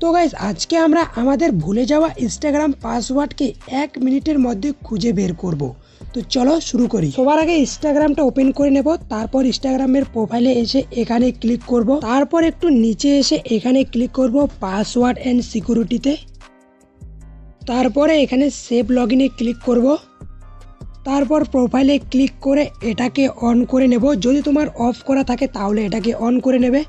তো গাইস আজকে আমরা আমাদের ভুলে যাওয়া ইনস্টাগ্রাম পাসওয়ার্ডকে 1 মিনিটের মধ্যে খুঁজে বের করব। তো চলো শুরু করি। সবার আগে ইনস্টাগ্রামটা ওপেন করে নেব, তারপর ইনস্টাগ্রামের প্রোফাইলে এসে এখানে ক্লিক করব, তারপর একটু নিচে এসে এখানে ক্লিক করব পাসওয়ার্ড অ্যান্ড সিকিউরিটিতে, তারপরে এখানে সেভ লগইনে ক্লিক করব, তারপর প্রোফাইলে ক্লিক করে এটাকে অন করে নেব। যদি তোমার অফ করা থাকে তাহলে এটাকে অন করে নেবে।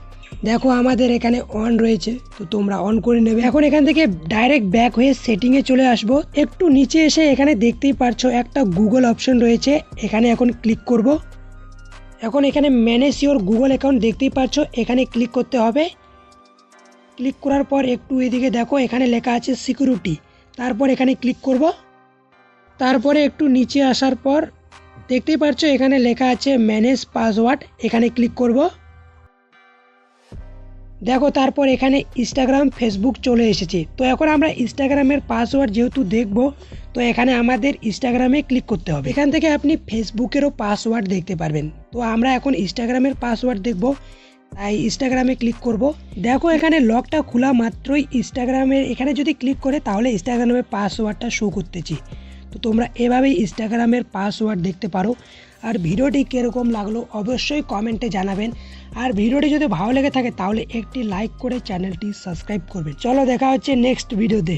দেখো আমাদের এখানে অন রয়েছে, তো তোমরা অন করে নেবে। এখন এখান থেকে ডাইরেক্ট ব্যাক হয়ে সেটিংয়ে চলে আসবো। একটু নিচে এসে এখানে দেখতেই পারছো একটা গুগল অপশন রয়েছে, এখানে এখন ক্লিক করব। এখন এখানে ম্যানেজ ইওর গুগল অ্যাকাউন্ট দেখতেই পারছো, এখানে ক্লিক করতে হবে। ক্লিক করার পর একটু এদিকে দেখো এখানে লেখা আছে সিকিউরিটি, তারপর এখানে ক্লিক করব। তারপরে একটু নিচে আসার পর দেখতেই পাচ্ছ এখানে লেখা আছে ম্যানেজ পাসওয়ার্ড, এখানে ক্লিক করব। দেখো তারপর এখানে ইনস্টাগ্রাম ফেসবুক চলে এসেছে। তো এখন আমরা ইনস্টাগ্রামের পাসওয়ার্ড যেহেতু দেখব, তো এখানে আমাদের ইনস্টাগ্রামে ক্লিক করতে হবে। এখান থেকে আপনি ফেসবুকেরও পাসওয়ার্ড দেখতে পারবেন। তো আমরা এখন ইনস্টাগ্রামের পাসওয়ার্ড দেখব, তাই ইনস্টাগ্রামে ক্লিক করব। দেখো এখানে লকটা খোলা মাত্রই ইনস্টাগ্রামের এখানে যদি ক্লিক করে তাহলে ইনস্টাগ্রামের পাসওয়ার্ডটা শো করতেছি। তো তোমরা এভাবেই ইনস্টাগ্রামের পাসওয়ার্ড দেখতে পারো। আর ভিডিওটি কীরকম লাগলো অবশ্যই কমেন্টে জানাবেন। আর ভিডিওটি যদি ভালো লেগে থাকে তাহলে একটি লাইক করে চ্যানেলটি সাবস্ক্রাইব করবেন। চলো দেখা হচ্ছে নেক্সট ভিডিওতে।